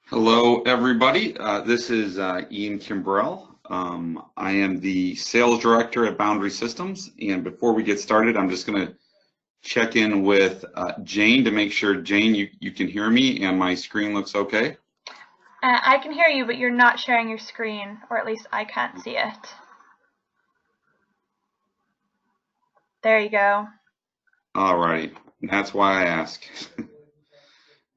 Hello, everybody. This is Ian Kimbrell. I am the sales director at Boundary Systems. And before we get started, I'm just going to check in with Jane to make sure, Jane, you can hear me and my screen looks okay. I can hear you, but you're not sharing your screen, or at least I can't see it. There you go. All right. That's why I ask.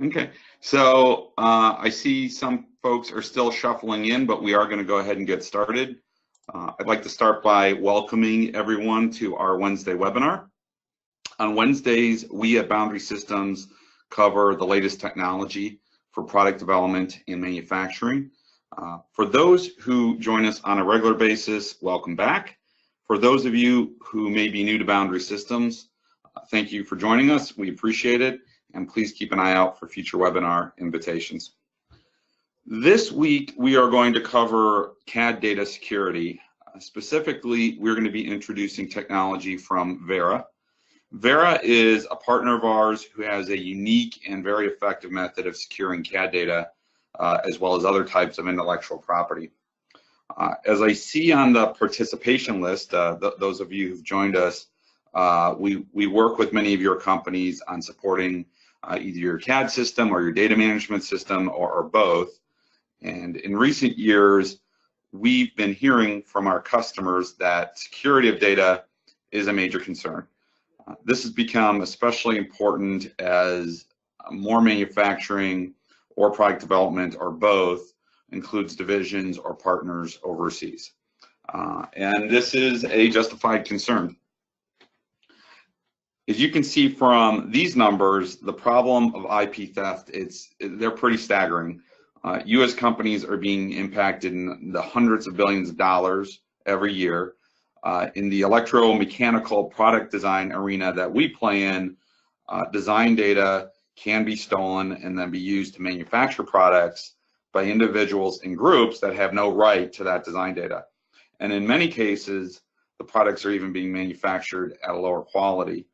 Okay. So I see some folks are still shuffling in, but we are going to go ahead and get started. I'd like to start by welcoming everyone to our Wednesday webinar. On Wednesdays, we at Boundary Systems cover the latest technology for product development and manufacturing. For those who join us on a regular basis, welcome back. For those of you who may be new to Boundary Systems, thank you for joining us. We appreciate it. And please keep an eye out for future webinar invitations. This week, we are going to cover CAD data security. Specifically, we're going to be introducing technology from Vera. Vera is a partner of ours who has a unique and very effective method of securing CAD data, as well as other types of intellectual property. As I see on the participation list, those of you who've joined us, we work with many of your companies on supporting either your CAD system or your data management system or both. And in recent years, we've been hearing from our customers that security of data is a major concern. This has become especially important as more manufacturing or product development or both includes divisions or partners overseas. And this is a justified concern. As you can see from these numbers, the problem of IP theft, they're pretty staggering. US companies are being impacted in the hundreds of billions of dollars every year. In the electromechanical product design arena that we play in, design data can be stolen and then be used to manufacture products by individuals and groups that have no right to that design data. And in many cases, the products are even being manufactured at a lower quality.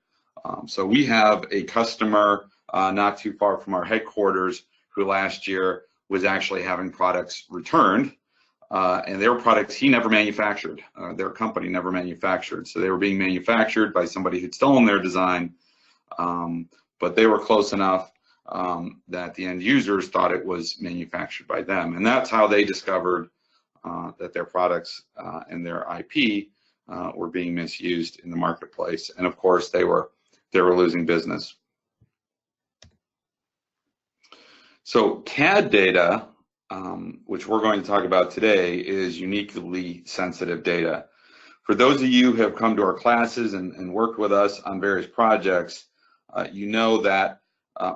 So we have a customer not too far from our headquarters who last year was actually having products returned, and their products he never manufactured, their company never manufactured. So they were being manufactured by somebody who'd stolen their design, but they were close enough that the end users thought it was manufactured by them. And that's how they discovered that their products and their IP were being misused in the marketplace. And of course, they were losing business. So CAD data, which we're going to talk about today, is uniquely sensitive data. For those of you who have come to our classes and worked with us on various projects, you know that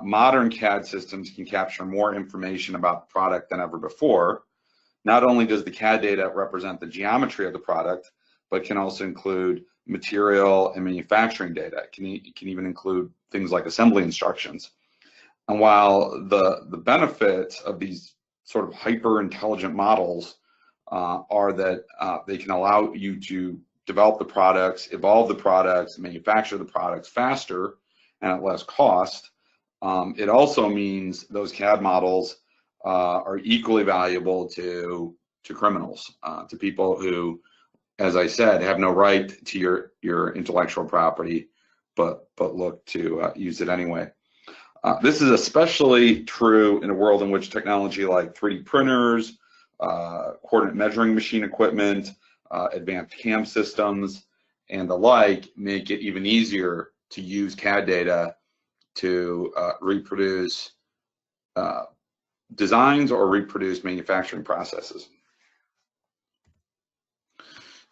modern CAD systems can capture more information about the product than ever before. Not only does the CAD data represent the geometry of the product, but can also include material and manufacturing data. It can even include things like assembly instructions. And while the benefits of these sort of hyper intelligent models are that they can allow you to develop the products, evolve the products, manufacture the products faster and at less cost, it also means those CAD models are equally valuable to criminals, to people who, as I said, have no right to your intellectual property, but look to use it anyway. This is especially true in a world in which technology like 3D printers, coordinate measuring machine equipment, advanced CAM systems, and the like make it even easier to use CAD data to reproduce designs or reproduce manufacturing processes.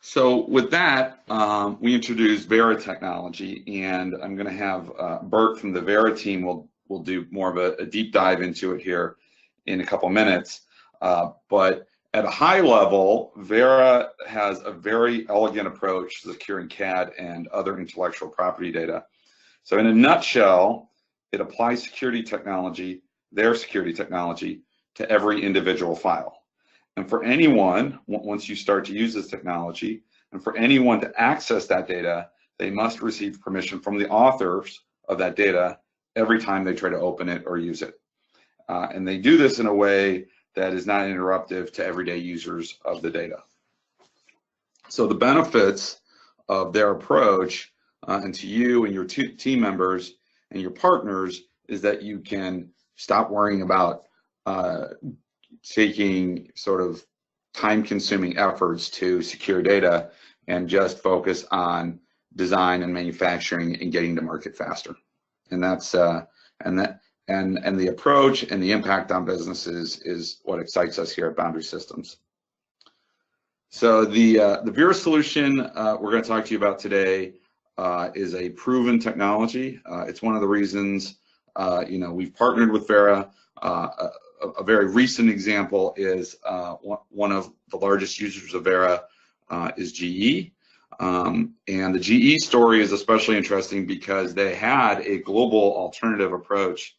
So with that, we introduced Vera technology, and I'm going to have Bert from the Vera team will do more of a deep dive into it here in a couple minutes. But at a high level, Vera has a very elegant approach to securing CAD and other intellectual property data. So in a nutshell, it applies security technology, their security technology, to every individual file. And for anyone, once you start to use this technology, and for anyone to access that data, they must receive permission from the authors of that data every time they try to open it or use it. and they do this in a way that is not interruptive to everyday users of the data. So the benefits of their approach, and to you and your team members and your partners, is that you can stop worrying about taking sort of time-consuming efforts to secure data and just focus on design and manufacturing and getting to market faster. And that's and the approach and the impact on businesses is what excites us here at Boundary Systems. So the Vera solution we're going to talk to you about today is a proven technology. It's one of the reasons we've partnered with Vera. A very recent example is one of the largest users of Vera is GE. And the GE story is especially interesting because they had a global alternative approach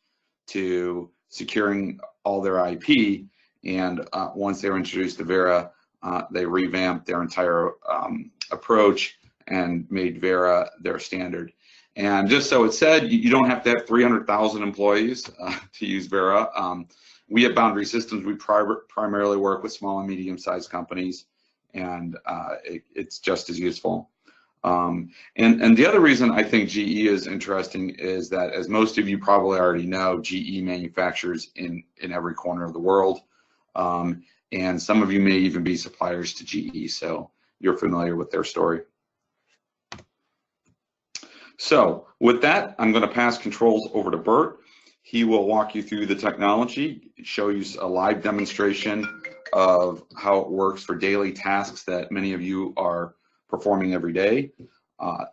to securing all their IP. And once they were introduced to Vera, they revamped their entire approach and made Vera their standard. And just so it's said, you don't have to have 300,000 employees to use Vera. We at Boundary Systems, we primarily work with small and medium-sized companies, and it's just as useful. And the other reason I think GE is interesting is that, as most of you probably already know, GE manufactures in every corner of the world. And some of you may even be suppliers to GE, so you're familiar with their story. So with that, I'm going to pass controls over to Bert. He will walk you through the technology, show you a live demonstration of how it works for daily tasks that many of you are performing every day.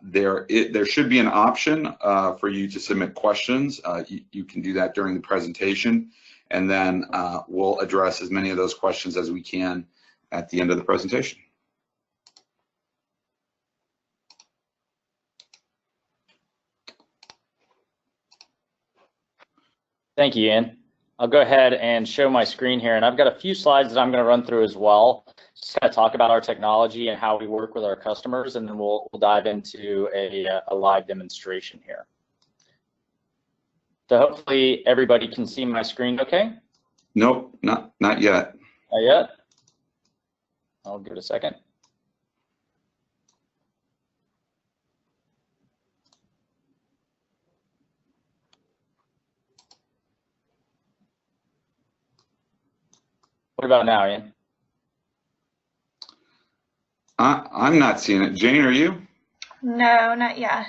There should be an option for you to submit questions. You can do that during the presentation, and then we'll address as many of those questions as we can at the end of the presentation. Thank you, Ian. I'll go ahead and show my screen here, and I've got a few slides that I'm going to run through as well. Just kind of talk about our technology and how we work with our customers, and then we'll dive into a live demonstration here. So hopefully everybody can see my screen okay? Nope, not yet. Not yet? I'll give it a second. What about now, Ian? I'm not seeing it. Jane, are you? No, not yet.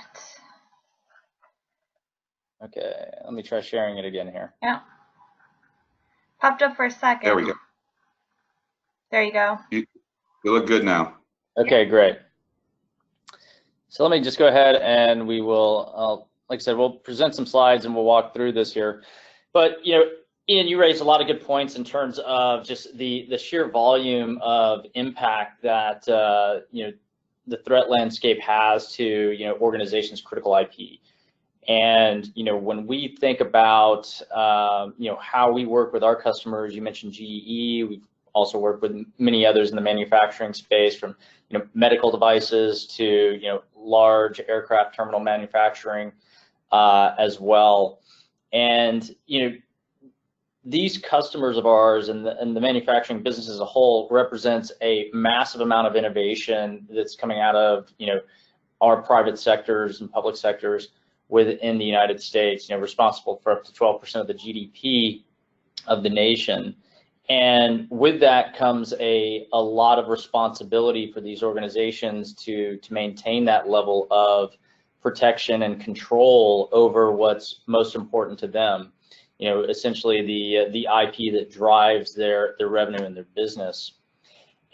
Okay, let me try sharing it again here. Yeah. Popped up for a second. There we go. There you go. You look good now. Okay, great. So let me just go ahead and we will, like I said, we'll present some slides and we'll walk through this here. But, Ian, you raised a lot of good points in terms of just the sheer volume of impact that the threat landscape has to organizations' critical IP. And when we think about how we work with our customers, you mentioned GE. We've also worked with many others in the manufacturing space, from medical devices to large aircraft terminal manufacturing as well. And these customers of ours and the manufacturing business as a whole represents a massive amount of innovation that's coming out of our private sectors and public sectors within the United States, responsible for up to 12% of the GDP of the nation. And with that comes a lot of responsibility for these organizations to maintain that level of protection and control over what's most important to them. Essentially the IP that drives their revenue and their business.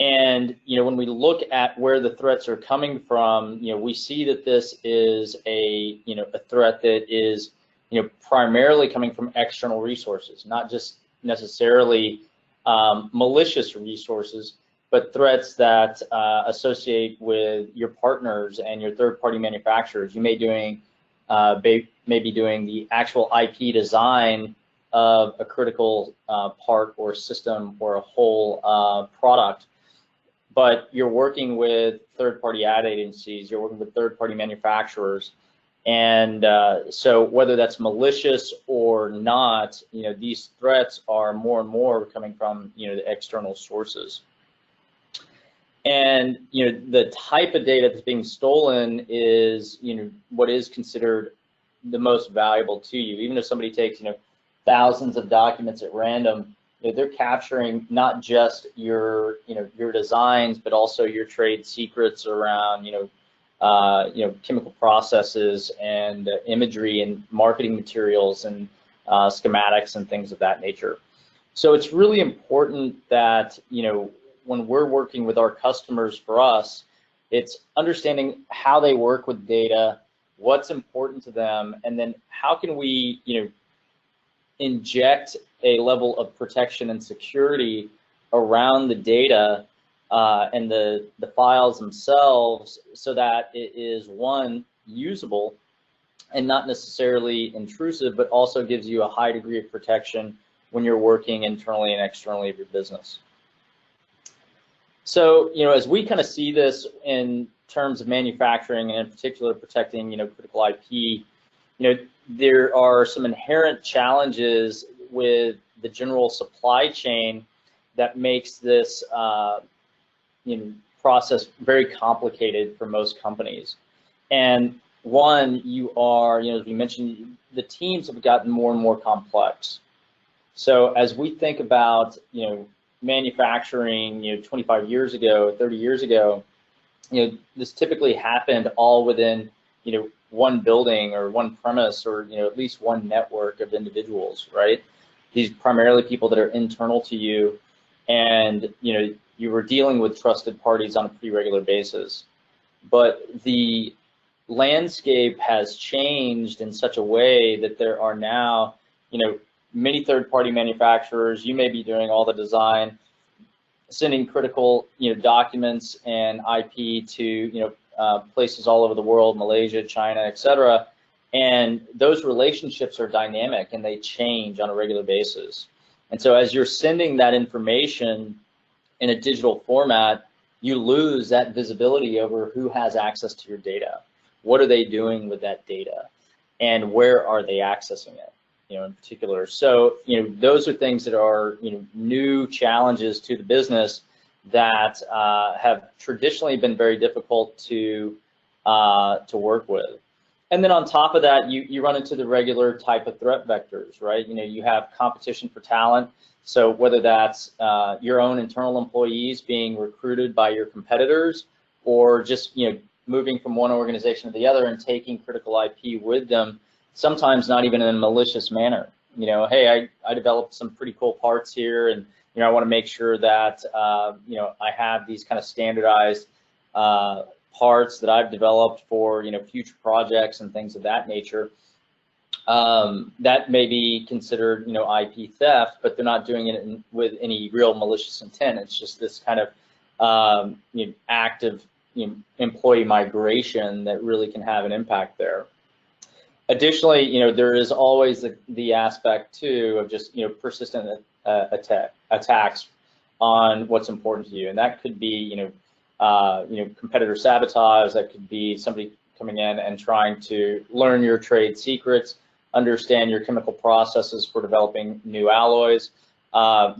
And when we look at where the threats are coming from, we see that this is a threat that is primarily coming from external resources, not just necessarily malicious resources, but threats that associate with your partners and your third-party manufacturers. You may be doing the actual IP design of a critical part or system or a whole product, but you're working with third-party ad agencies, you're working with third-party manufacturers, And so whether that's malicious or not, these threats are more and more coming from, the external sources. And, the type of data that's being stolen is, what is considered the most valuable to you. Even if somebody takes, thousands of documents at random, they're capturing not just your, your designs, but also your trade secrets around, chemical processes and imagery and marketing materials and schematics and things of that nature. So it's really important that, when we're working with our customers, for us, it's understanding how they work with data, what's important to them, and then how can we, inject a level of protection and security around the data and the files themselves, so that it is, one, usable and not necessarily intrusive, but also gives you a high degree of protection when you're working internally and externally of your business. So, as we kind of see this in terms of manufacturing, and in particular protecting, critical IP, there are some inherent challenges with the general supply chain that makes this process very complicated for most companies. And one, you are, as we mentioned, the teams have gotten more and more complex. So as we think about, manufacturing, 25 years ago, 30 years ago, this typically happened all within, one building or one premise, or, at least one network of individuals, right? These primarily people that are internal to you, and, you were dealing with trusted parties on a pretty regular basis. But the landscape has changed in such a way that there are now, many third-party manufacturers. You may be doing all the design, sending critical, documents and IP to, places all over the world, Malaysia, China, etc. And those relationships are dynamic and they change on a regular basis. And so as you're sending that information in a digital format, you lose that visibility over who has access to your data. What are they doing with that data? And where are they accessing it? In particular. So, those are things that are, new challenges to the business that have traditionally been very difficult to work with. And then on top of that, you run into the regular type of threat vectors, right? You have competition for talent. So whether that's your own internal employees being recruited by your competitors, or just, moving from one organization to the other and taking critical IP with them, sometimes not even in a malicious manner. Hey, I developed some pretty cool parts here, and I want to make sure that I have these kind of standardized parts that I've developed for future projects and things of that nature. That may be considered IP theft, but they're not doing it with any real malicious intent. It's just this kind of active employee migration that really can have an impact there. Additionally, there is always the aspect too of just persistent attacks on what's important to you, and that could be competitor sabotage. That could be somebody coming in and trying to learn your trade secrets, understand your chemical processes for developing new alloys. A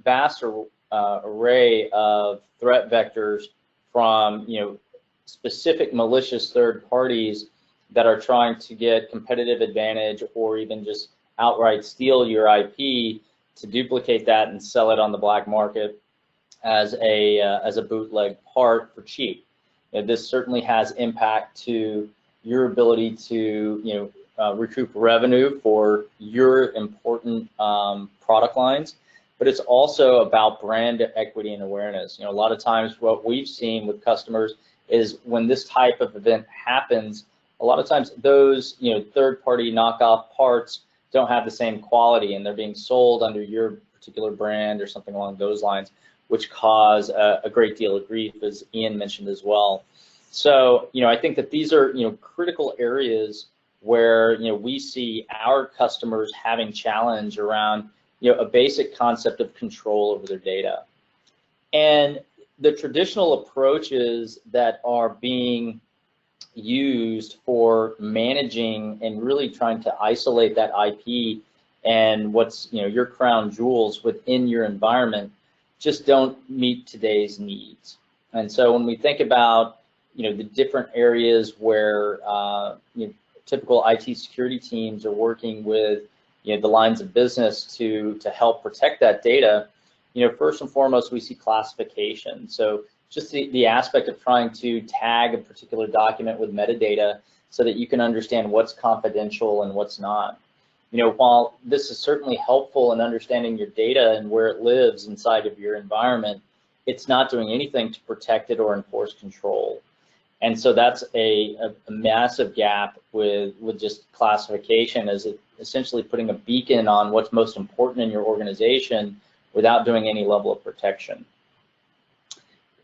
vast array of threat vectors from specific malicious third parties that are trying to get competitive advantage, or even just outright steal your IP to duplicate that and sell it on the black market as a bootleg part for cheap. This certainly has impact to your ability to recoup revenue for your important product lines, but it's also about brand equity and awareness. A lot of times what we've seen with customers is when this type of event happens, a lot of times those third-party knockoff parts don't have the same quality, and they're being sold under your particular brand or something along those lines, which cause a great deal of grief, as Ian mentioned as well. So I think that these are critical areas where we see our customers having challenge around a basic concept of control over their data. And the traditional approaches that are being used for managing and really trying to isolate that IP and what's, you know, your crown jewels within your environment just don't meet today's needs. And so when we think about, you know, the different areas where you know, typical IT security teams are working with, you know, the lines of business to help protect that data, you know, first and foremost, we see classification. So just the aspect of trying to tag a particular document with metadata so that you can understand what's confidential and what's not. You know, while this is certainly helpful in understanding your data and where it lives inside of your environment, it's not doing anything to protect it or enforce control. And so that's a massive gap with just classification, as it essentially putting a beacon on what's most important in your organization without doing any level of protection.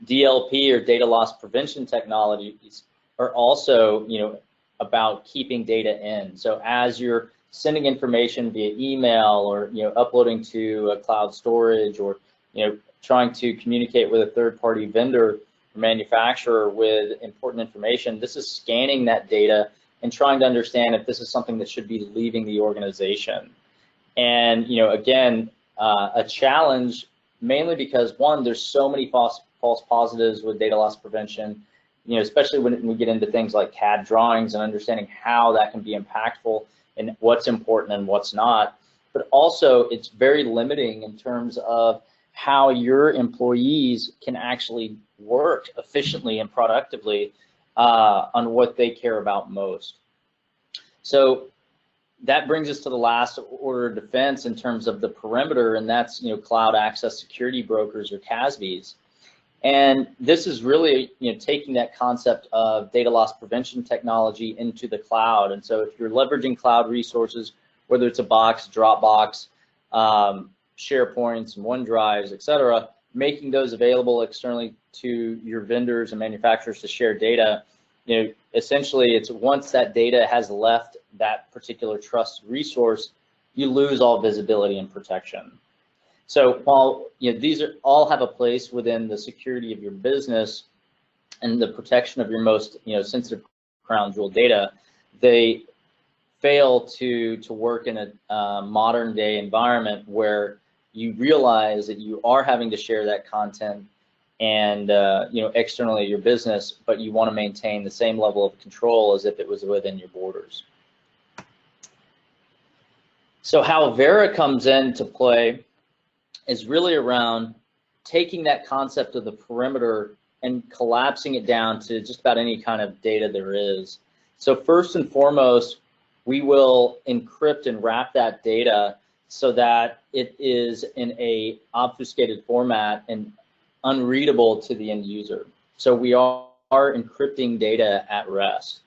DLP, or data loss prevention technologies, are also, you know, about keeping data in. So as you're sending information via email, or, you know, uploading to a cloud storage, or, you know, trying to communicate with a third-party vendor or manufacturer with important information, this is scanning that data and trying to understand if this is something that should be leaving the organization. And, you know, again, a challenge, mainly because, one, there's so many false positives with data loss prevention, you know, especially when we get into things like CAD drawings and understanding how that can be impactful and what's important and what's not. But also, it's very limiting in terms of how your employees can actually work efficiently and productively on what they care about most. So that brings us to the last order of defense in terms of the perimeter, and that's, you know, cloud access security brokers, or CASBs. And this is really, you know, taking that concept of data loss prevention technology into the cloud. And so if you're leveraging cloud resources, whether it's a Box, Dropbox, SharePoints, and OneDrives, et cetera, making those available externally to your vendors and manufacturers to share data, you know, essentially it's once that data has left that particular trusted resource, you lose all visibility and protection. So while, you know, these all have a place within the security of your business and the protection of your most, you know, sensitive crown jewel data, they fail to work in a modern day environment where you realize that you are having to share that content and you know, externally at your business, but you want to maintain the same level of control as if it was within your borders. So how Vera comes into play is really around taking that concept of the perimeter and collapsing it down to just about any kind of data there is. So first and foremost, we will encrypt and wrap that data so that it is in a obfuscated format and unreadable to the end user. So we are encrypting data at rest.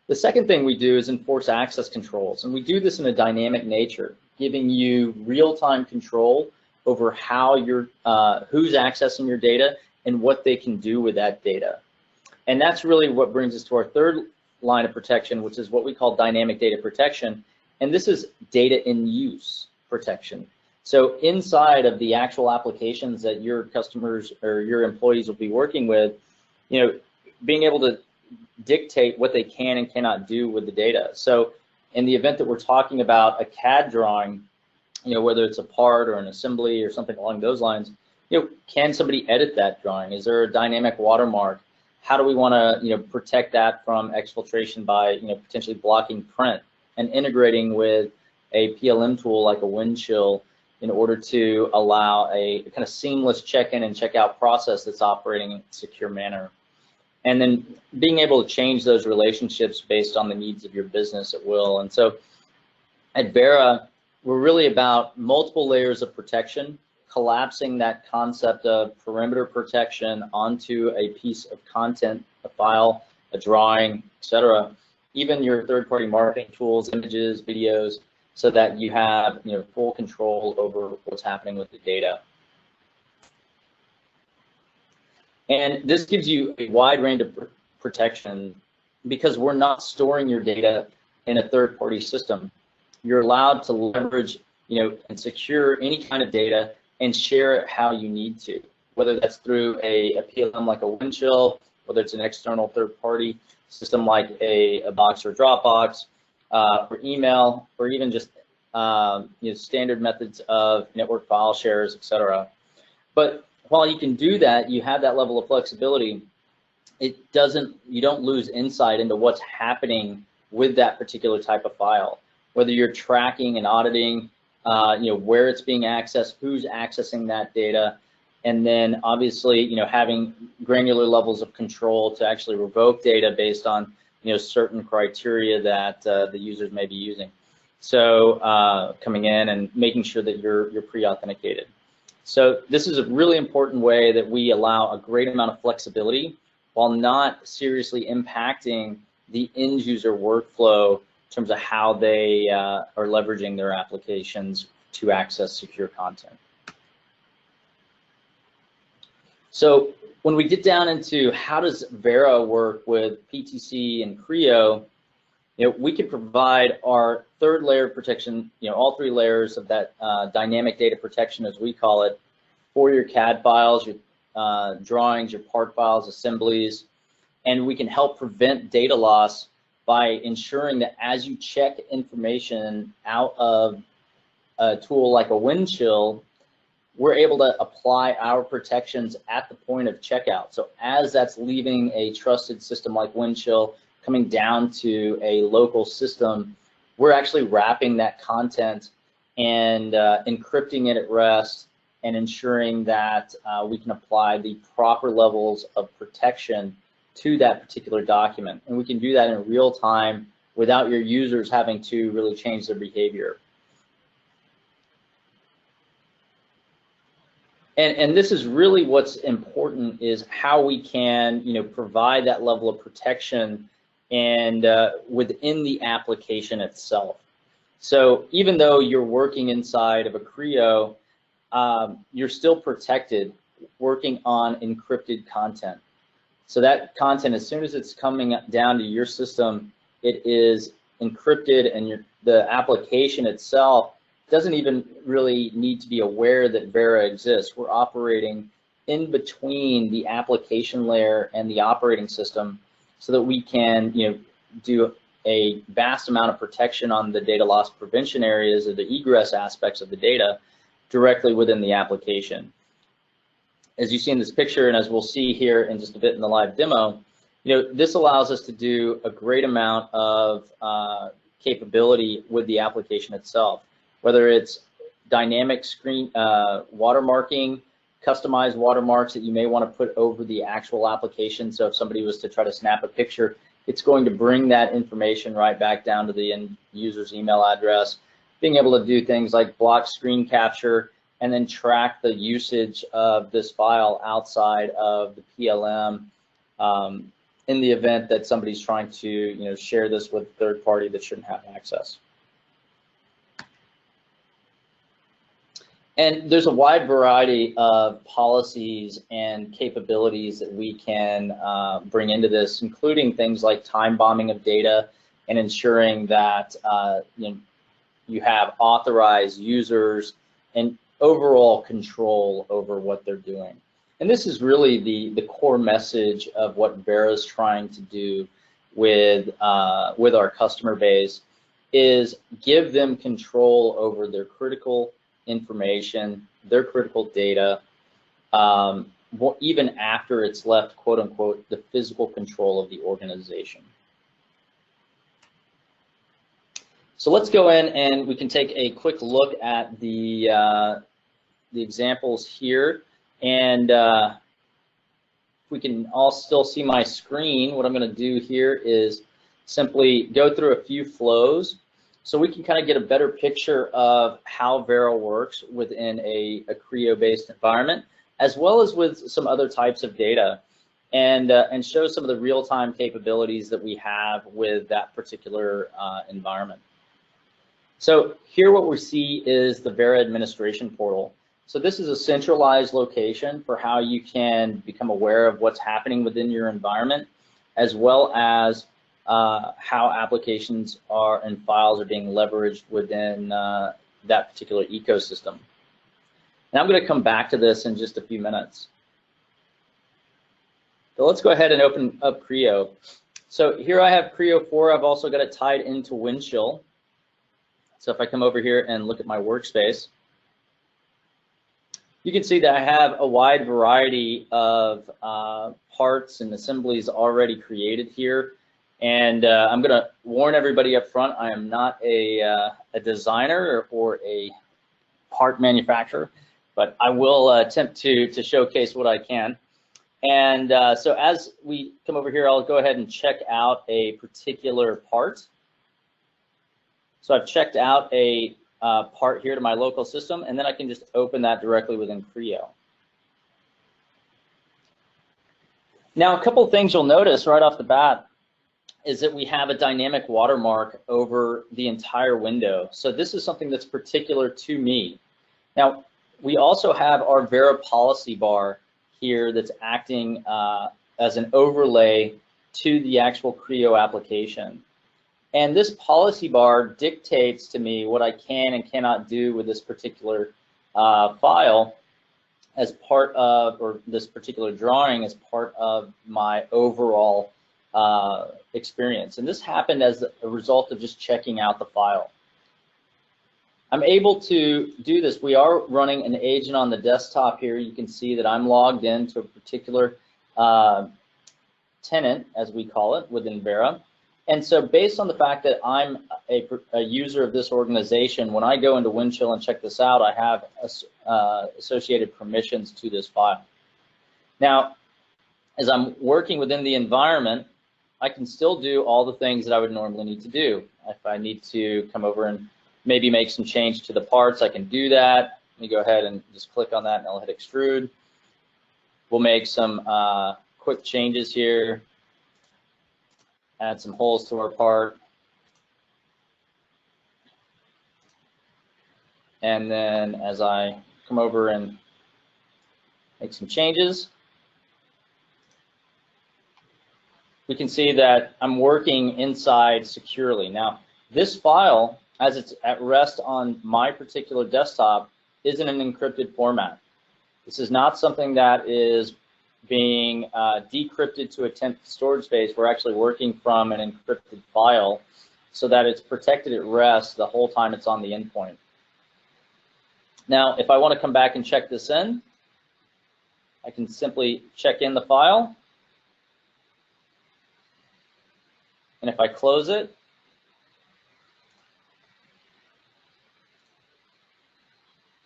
The second thing we do is enforce access controls, and we do this in a dynamic nature, giving you real-time control over how you're, who's accessing your data and what they can do with that data. And that's really what brings us to our third line of protection, which is what we call dynamic data protection. And this is data in use protection. So inside of the actual applications that your customers or your employees will be working with, you know, being able to dictate what they can and cannot do with the data. So in the event that we're talking about a CAD drawing, you know, whether it's a part or an assembly or something along those lines, you know, can somebody edit that drawing? Is there a dynamic watermark? How do we want to, you know, protect that from exfiltration by, you know, potentially blocking print and integrating with a PLM tool like a Windchill in order to allow a kind of seamless check-in and check-out process that's operating in a secure manner. And then being able to change those relationships based on the needs of your business at will. And so at Vera, we're really about multiple layers of protection, collapsing that concept of perimeter protection onto a piece of content, a file, a drawing, etc. Even your third-party marketing tools, images, videos, so that you have, you know, full control over what's happening with the data. And this gives you a wide range of protection because we're not storing your data in a third-party system. You're allowed to leverage, you know, and secure any kind of data and share it how you need to, whether that's through a PLM like a Windchill whether it's an external third-party system like a Box or Dropbox, or email, or even just standard methods of network file shares, etc. But while you can do that, you have that level of flexibility. You don't lose insight into what's happening with that particular type of file, whether you're tracking and auditing, where it's being accessed, who's accessing that data, and then obviously, having granular levels of control to actually revoke data based on, certain criteria that the users may be using. So coming in and making sure that you're pre-authenticated. So this is a really important way that we allow a great amount of flexibility while not seriously impacting the end user workflow in terms of how they are leveraging their applications to access secure content. So when we get down into how does Vera work with PTC and Creo, we can provide our third layer of protection, all three layers of that dynamic data protection, as we call it, for your CAD files, your drawings, your part files, assemblies, and we can help prevent data loss by ensuring that as you check information out of a tool like a Windchill, we're able to apply our protections at the point of checkout. So as that's leaving a trusted system like Windchill, coming down to a local system, we're actually wrapping that content and encrypting it at rest and ensuring that we can apply the proper levels of protection to that particular document. And we can do that in real time without your users having to really change their behavior. And this is really what's important, is how we can provide that level of protection and within the application itself. So even though you're working inside of a Creo, you're still protected working on encrypted content. So that content, as soon as it's coming down to your system, it is encrypted, and the application itself doesn't even really need to be aware that Vera exists. We're operating in between the application layer and the operating system so that we can do a vast amount of protection on the data loss prevention areas, or the egress aspects of the data, directly within the application. As you see in this picture, and as we'll see here in just a bit in the live demo, this allows us to do a great amount of capability with the application itself, whether it's dynamic screen watermarking, customized watermarks that you may want to put over the actual application. So if somebody was to try to snap a picture, it's going to bring that information right back down to the end user's email address. Being able to do things like block screen capture and then track the usage of this file outside of the PLM in the event that somebody's trying to share this with a third party that shouldn't have access. And there's a wide variety of policies and capabilities that we can bring into this, including things like time bombing of data and ensuring that you have authorized users and overall control over what they're doing. And this is really the core message of what Vera is trying to do with our customer base, is give them control over their critical information, their critical data, even after it's left, quote unquote, the physical control of the organization. So let's go in and we can take a quick look at the examples here, and we can all still see my screen. What I'm going to do here is simply go through a few flows so we can kind of get a better picture of how Vera works within a Creo-based environment, as well as with some other types of data, and show some of the real-time capabilities that we have with that particular environment. So here what we see is the Vera administration portal. So this is a centralized location for how you can become aware of what's happening within your environment, as well as how applications and files are being leveraged within that particular ecosystem. And I'm going to come back to this in just a few minutes. So let's go ahead and open up Creo. So here I have Creo 4. I've also got it tied into Windchill. So if I come over here and look at my workspace, you can see that I have a wide variety of parts and assemblies already created here. And I'm going to warn everybody up front, I am not a designer or a part manufacturer, but I will attempt to showcase what I can. And so as we come over here, I'll go ahead and check out a particular part. So I've checked out a part here to my local system, and then I can just open that directly within Creo. Now, a couple of things you'll notice right off the bat is that we have a dynamic watermark over the entire window. So this is something that's particular to me. Now, we also have our Vera policy bar here that's acting as an overlay to the actual Creo application. And this policy bar dictates to me what I can and cannot do with this particular file as part of, or this particular drawing as part of my overall experience. And this happened as a result of just checking out the file. I'm able to do this. We are running an agent on the desktop here. You can see that I'm logged in to a particular tenant, as we call it, within Vera. And so based on the fact that I'm a user of this organization, when I go into Windchill and check this out, I have associated permissions to this file. Now, as I'm working within the environment, I can still do all the things that I would normally need to do. If I need to come over and maybe make some change to the parts, I can do that. Let me go ahead and just click on that and I'll hit extrude. We'll make some quick changes here. Add some holes to our part. And then as I come over and make some changes, we can see that I'm working inside securely. Now, this file, as it's at rest on my particular desktop, is in an encrypted format. This is not something that is being decrypted to a temp storage space. We're actually working from an encrypted file so that it's protected at rest the whole time it's on the endpoint. Now, if I want to come back and check this in, I can simply check in the file. And if I close it,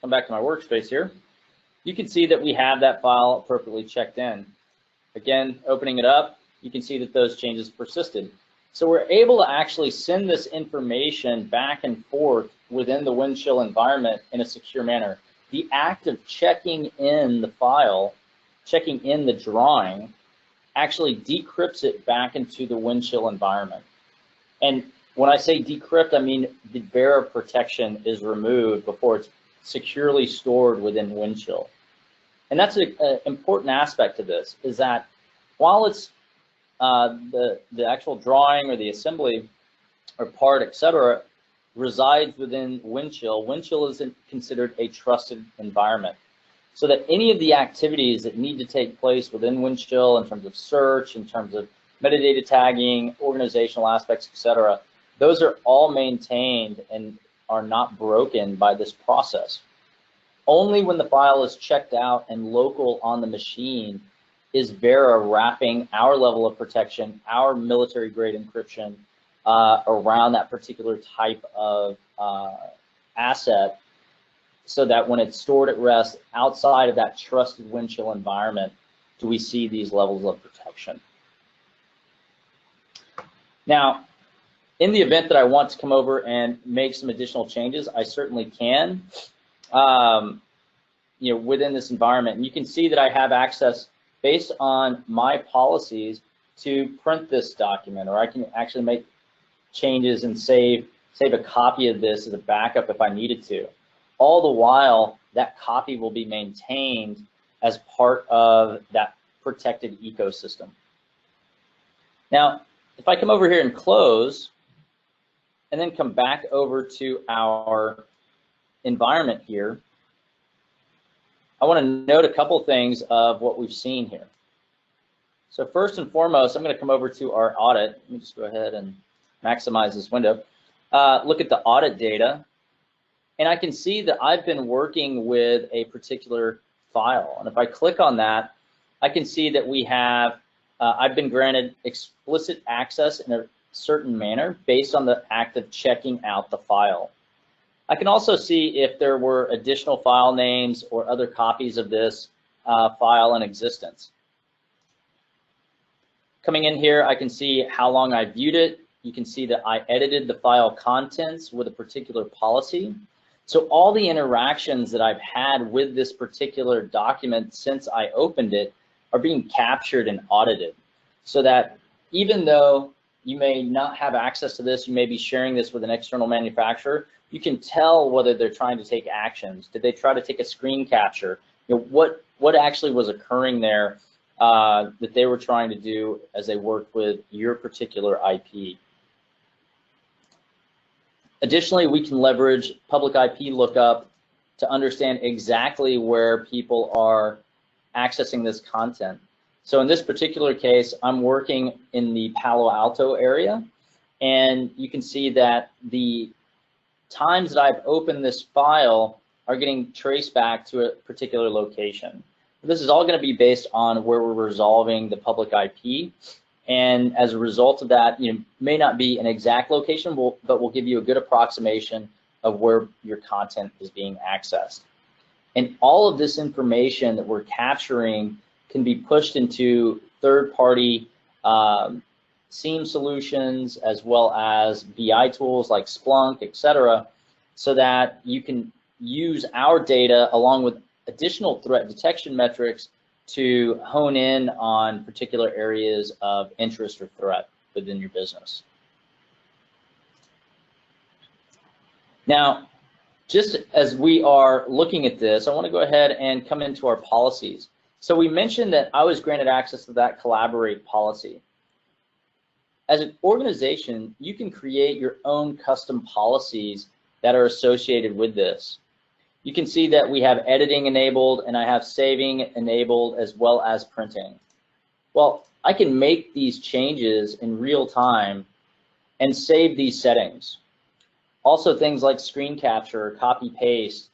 come back to my workspace here, you can see that we have that file appropriately checked in. Again, opening it up, you can see that those changes persisted. So we're able to actually send this information back and forth within the Windchill environment in a secure manner. The act of checking in the file, checking in the drawing, actually decrypts it back into the Windchill environment. And when I say decrypt, I mean the Vera protection is removed before it's securely stored within Windchill. And that's an important aspect of this, is that while it's the actual drawing or the assembly or part, etc., resides within Windchill, Windchill is considered a trusted environment. So that any of the activities that need to take place within Windchill in terms of search, in terms of metadata tagging, organizational aspects, etc., those are all maintained and are not broken by this process. Only when the file is checked out and local on the machine is Vera wrapping our level of protection, our military-grade encryption around that particular type of asset, so that when it's stored at rest outside of that trusted Windchill environment, do we see these levels of protection. Now, in the event that I want to come over and make some additional changes, I certainly can, within this environment. And you can see that I have access based on my policies to print this document, or I can actually make changes and save a copy of this as a backup if I needed to. All the while, that copy will be maintained as part of that protected ecosystem. Now, if I come over here and close, and then come back over to our environment here, I want to note a couple things of what we've seen here. So first and foremost, I'm going to come over to our audit. Let me just go ahead and maximize this window. Look at the audit data, and I can see that I've been working with a particular file. And if I click on that, I can see that we have, I've been granted explicit access in a certain manner based on the act of checking out the file. I can also see if there were additional file names or other copies of this file in existence. Coming in here, I can see how long I viewed it. You can see that I edited the file contents with a particular policy. So all the interactions that I've had with this particular document since I opened it are being captured and audited, so that even though you may not have access to this, you may be sharing this with an external manufacturer, you can tell whether they're trying to take actions. Did they try to take a screen capture? You know, what actually was occurring there that they were trying to do as they worked with your particular IP. Additionally, we can leverage public IP lookup to understand exactly where people are accessing this content. So in this particular case, I'm working in the Palo Alto area, and you can see that the times that I've opened this file are getting traced back to a particular location. This is all going to be based on where we're resolving the public IP, and as a result of that, you know, may not be an exact location, but will give you a good approximation of where your content is being accessed. And all of this information that we're capturing can be pushed into third-party SIEM solutions, as well as BI tools like Splunk, etc., so that you can use our data along with additional threat detection metrics to hone in on particular areas of interest or threat within your business. Now, just as we are looking at this, I want to go ahead and come into our policies. So we mentioned that I was granted access to that collaborate policy. As an organization, you can create your own custom policies that are associated with this. You can see that we have editing enabled, and I have saving enabled, as well as printing. Well, I can make these changes in real time and save these settings. Also things like screen capture, copy paste,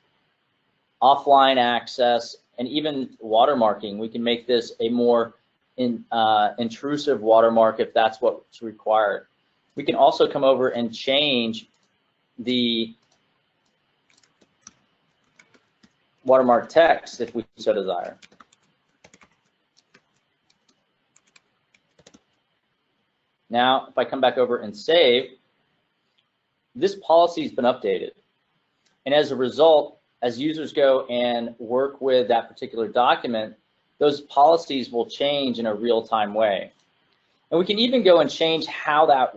offline access, and even watermarking. We can make this a more intrusive watermark if that's what's required. We can also come over and change the watermark text if we so desire. Now, if I come back over and save, this policy has been updated. And as a result, as users go and work with that particular document, those policies will change in a real-time way. And we can even go and change how that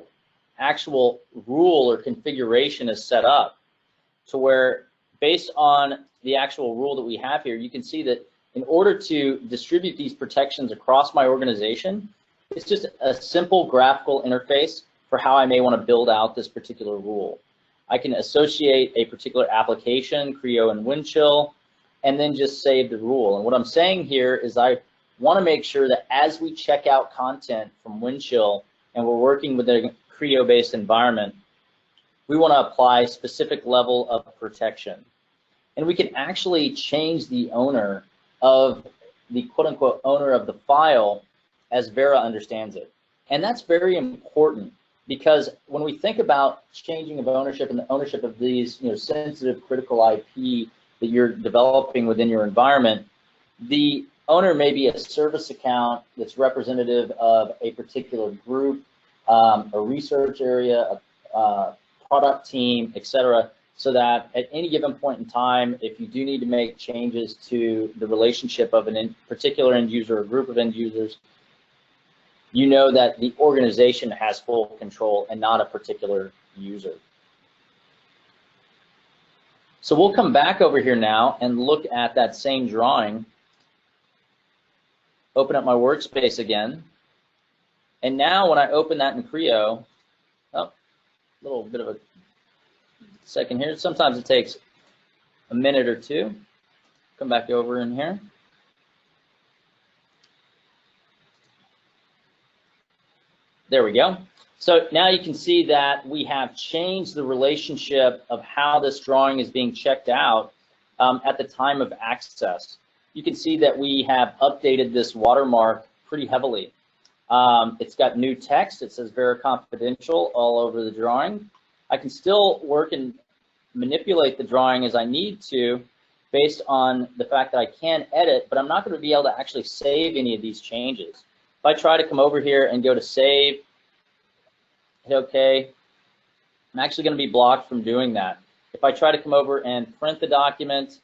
actual rule or configuration is set up, to where based on the actual rule that we have here, you can see that in order to distribute these protections across my organization, it's just a simple graphical interface for how I may want to build out this particular rule. I can associate a particular application, Creo and Windchill, and then just save the rule. And what I'm saying here is I want to make sure that as we check out content from Windchill and we're working with a Creo-based environment, we want to apply a specific level of protection. And we can actually change the owner of the quote-unquote owner of the file as Vera understands it. And that's very important, because when we think about changing of ownership and the ownership of these, you know, sensitive critical IP that you're developing within your environment, the owner may be a service account that's representative of a particular group, a research area, a product team, etc., so that at any given point in time, if you do need to make changes to the relationship of a particular end user or group of end users, you know that the organization has full control and not a particular user. So we'll come back over here now and look at that same drawing. Open up my workspace again. And now when I open that in Creo, oh, a little bit of a second here. Sometimes it takes a minute or two. Come back over in here. There we go. So now you can see that we have changed the relationship of how this drawing is being checked out at the time of access. You can see that we have updated this watermark pretty heavily. It's got new text. It says Vera Confidential all over the drawing. I can still work and manipulate the drawing as I need to based on the fact that I can edit, but I'm not going to be able to actually save any of these changes. If I try to come over here and go to save, hit OK, I'm actually going to be blocked from doing that. If I try to come over and print the document,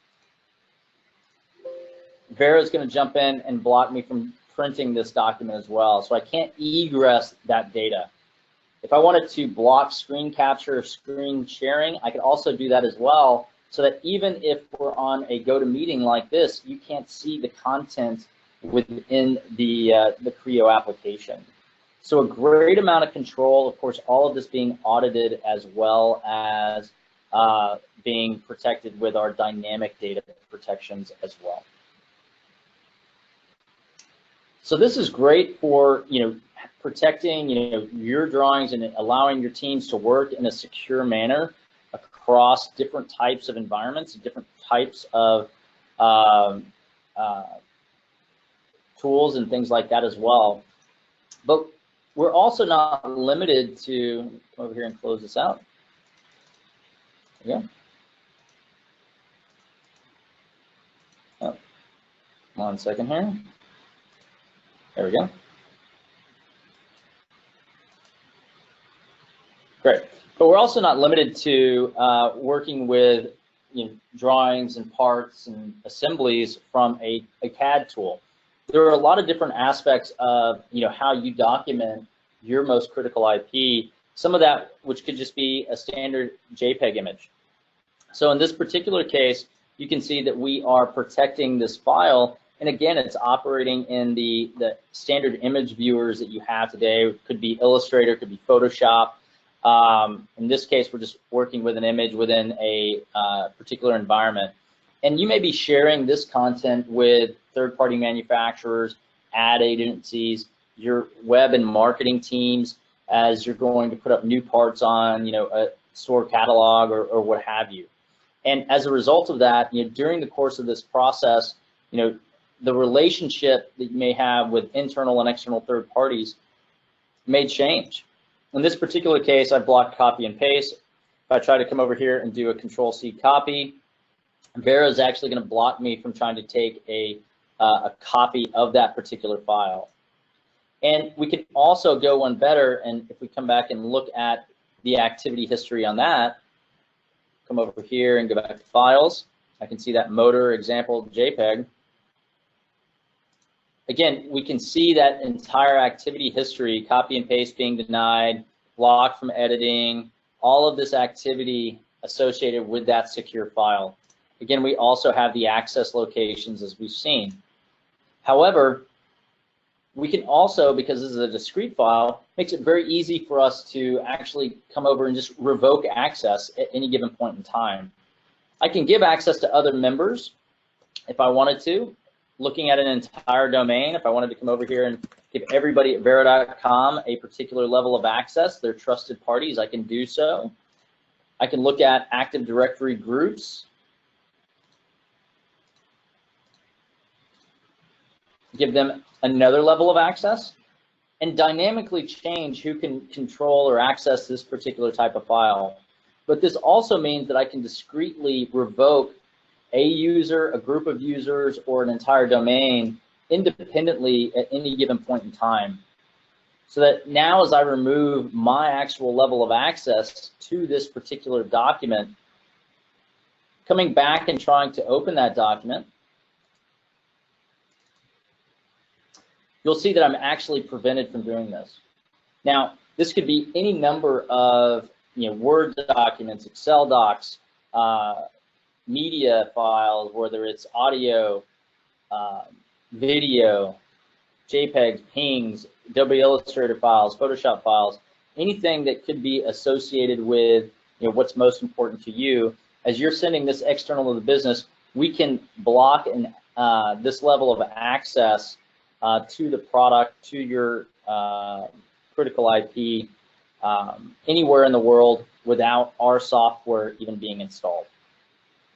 Vera is going to jump in and block me from printing this document as well. So I can't egress that data. If I wanted to block screen capture or screen sharing, I could also do that as well, so that even if we're on a GoToMeeting like this, you can't see the content within the Creo application. So a great amount of control, of course, all of this being audited as well as being protected with our dynamic data protections as well. So this is great for, protecting, your drawings and allowing your teams to work in a secure manner across different types of environments, different types of tools and things like that as well. But we're also not limited to, come over here and close this out. There we go. Oh, 1 second here. There we go. Great. But we're also not limited to working with drawings and parts and assemblies from a CAD tool. There are a lot of different aspects of how you document your most critical IP. Some of that which could just be a standard JPEG image. So in this particular case, you can see that we are protecting this file. And again, it's operating in the standard image viewers that you have today. It could be Illustrator, it could be Photoshop. In this case, we're just working with an image within a particular environment. And you may be sharing this content with third-party manufacturers, ad agencies, your web and marketing teams, as you're going to put up new parts on, a store catalog or what have you. And as a result of that, during the course of this process, the relationship that you may have with internal and external third parties may change. In this particular case, I've blocked copy and paste. If I try to come over here and do a Control-C copy, Vera is actually going to block me from trying to take a copy of that particular file. And we can also go one better, and if we come back and look at the activity history on that, come over here and go back to Files, I can see that motor example JPEG. Again, we can see that entire activity history, copy and paste being denied, blocked from editing, all of this activity associated with that secure file. Again, we also have the access locations as we've seen. However, we can also, because this is a discrete file, makes it very easy for us to actually come over and just revoke access at any given point in time. I can give access to other members if I wanted to. Looking at an entire domain, if I wanted to come over here and give everybody at Vera.com a particular level of access, they're trusted parties, I can do so. I can look at Active Directory groups, give them another level of access, and dynamically change who can control or access this particular type of file. But this also means that I can discreetly revoke a user, a group of users, or an entire domain independently at any given point in time. So that now as I remove my actual level of access to this particular document, coming back and trying to open that document, you'll see that I'm actually prevented from doing this. Now, this could be any number of Word documents, Excel docs, media files, whether it's audio, video, JPEGs, PNGs, Adobe Illustrator files, Photoshop files, anything that could be associated with what's most important to you. As you're sending this external to the business, we can block this level of access to the product, to your critical IP anywhere in the world without our software even being installed.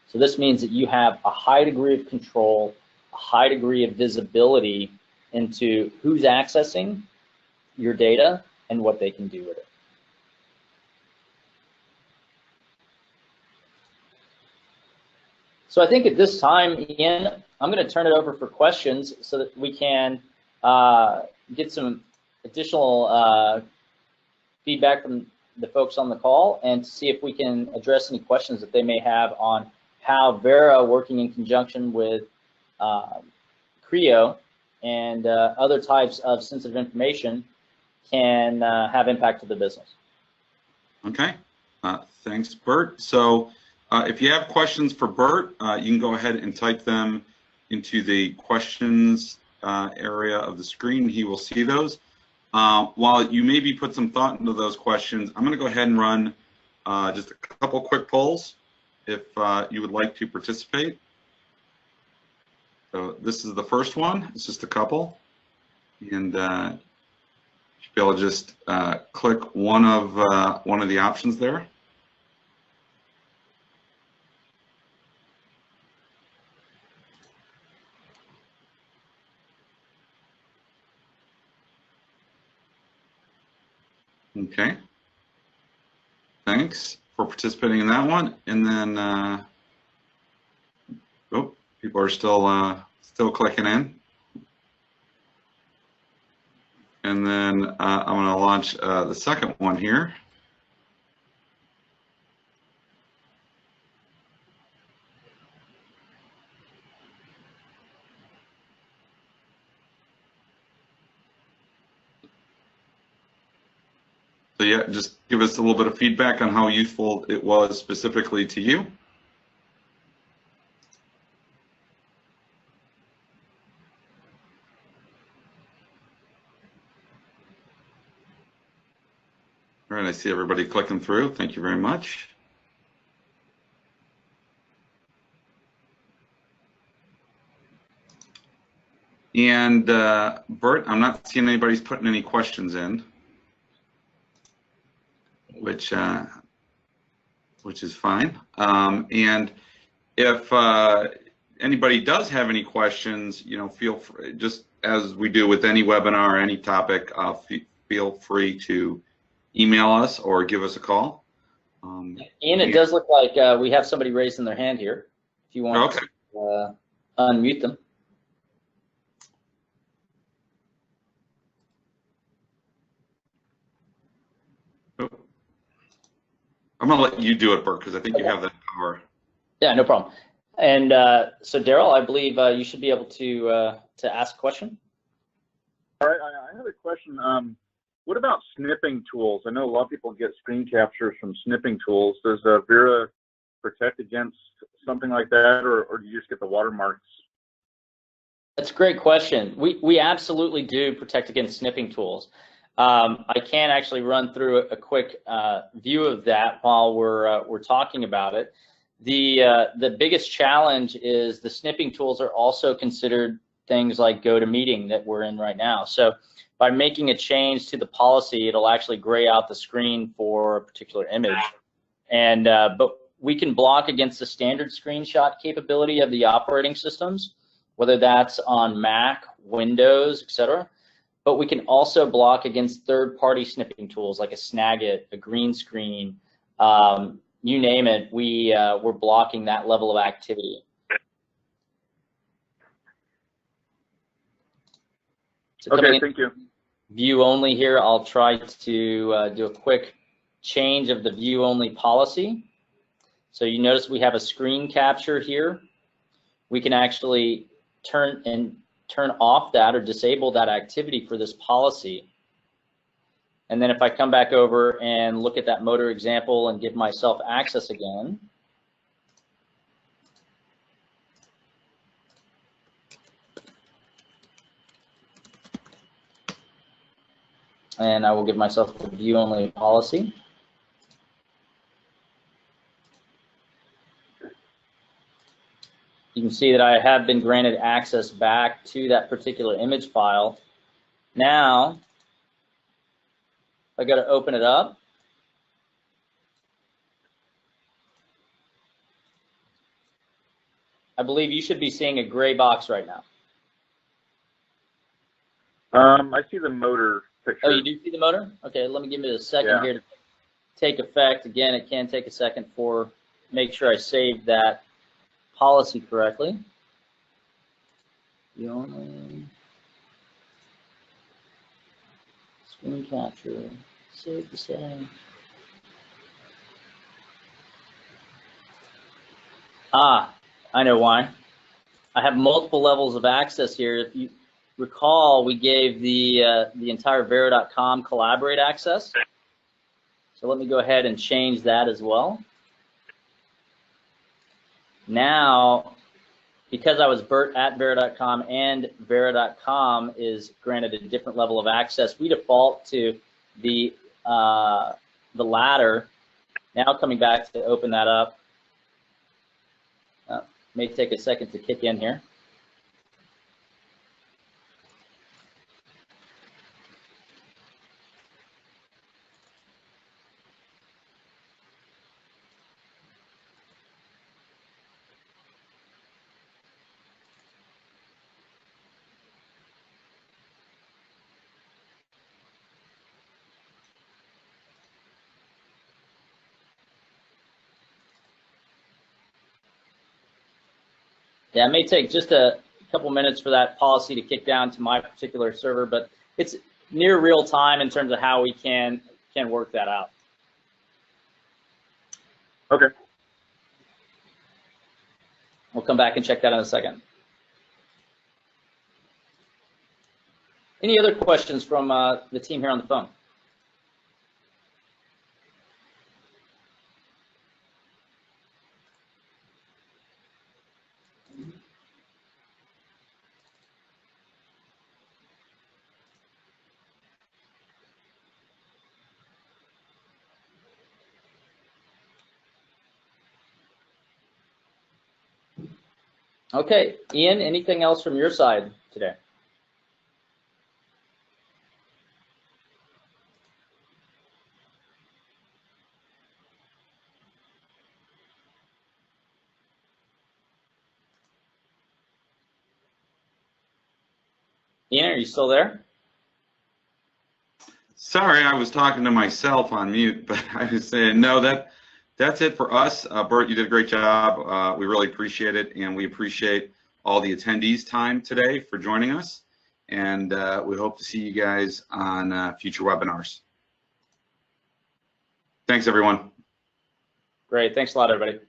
So this means that you have a high degree of control, a high degree of visibility into who's accessing your data and what they can do with it. So I think at this time, Ian, I'm going to turn it over for questions so that we can get some additional feedback from the folks on the call and to see if we can address any questions that they may have on how Vera, working in conjunction with Creo and other types of sensitive information, can have impact to the business. Okay, thanks, Bert. So if you have questions for Bert, you can go ahead and type them into the questions area of the screen. He will see those. While you maybe put some thought into those questions, I'm going to go ahead and run just a couple quick polls if you would like to participate. So this is the first one. It's just a couple, and you should be able to just click one of the options there. Okay. Thanks for participating in that one. And then, oh, people are still clicking in. And then I'm going to launch the second one here. So yeah, just give us a little bit of feedback on how useful it was specifically to you. All right, I see everybody clicking through. Thank you very much. And Bert, I'm not seeing anybody's putting any questions in, which is fine. And if anybody does have any questions, you know, feel free, just as we do with any webinar or any topic, feel free to email us or give us a call. Ian, it does look like we have somebody raising their hand here. If you want to unmute them. I'm going to let you do it, Bert, because I think you have that power. Yeah, no problem. And so, Daryl, I believe you should be able to ask a question. All right, I have a question. What about snipping tools? I know a lot of people get screen captures from snipping tools. Does Vera protect against something like that, or do you just get the watermarks? That's a great question. We absolutely do protect against snipping tools. I can actually run through a quick view of that while we're talking about it. The biggest challenge is the snipping tools are also considered things like GoToMeeting that we're in right now. So by making a change to the policy, it'll actually gray out the screen for a particular image. And but we can block against the standard screenshot capability of the operating systems, whether that's on Mac, Windows, etc. But we can also block against third-party snipping tools like a Snagit, a green screen, you name it. We're blocking that level of activity. So okay, thank you. View only here. I'll try to do a quick change of the view only policy. So you notice we have a screen capture here. We can actually turn off that or disable that activity for this policy. And then if I come back over and look at that motor example and give myself access again, and I will give myself the view only policy. You can see that I have been granted access back to that particular image file. Now, I got to open it up. I believe you should be seeing a gray box right now. I see the motor picture. Oh, you do see the motor? Okay, let me give it a second here to take effect. Again, it can take a second for make sure I save that policy correctly. Screen capture, save the setting. Ah, I know why. I have multiple levels of access here. If you recall, we gave the entire Vera.com collaborate access. So let me go ahead and change that as well. Now, because I was Bert at Vera.com and Vera.com is granted a different level of access, we default to the latter. Now coming back to open that up. May take a second to kick in here. Yeah, it may take just a couple minutes for that policy to kick down to my particular server, but it's near real time in terms of how we can work that out. Okay. We'll come back and check that in a second. Any other questions from the team here on the phone? Okay, Ian, anything else from your side today? Ian, are you still there? Sorry, I was talking to myself on mute, but I was saying, no, that's it for us. Bert, you did a great job. We really appreciate it, and we appreciate all the attendees' time today for joining us. And we hope to see you guys on future webinars. Thanks, everyone. Great. Thanks a lot, everybody.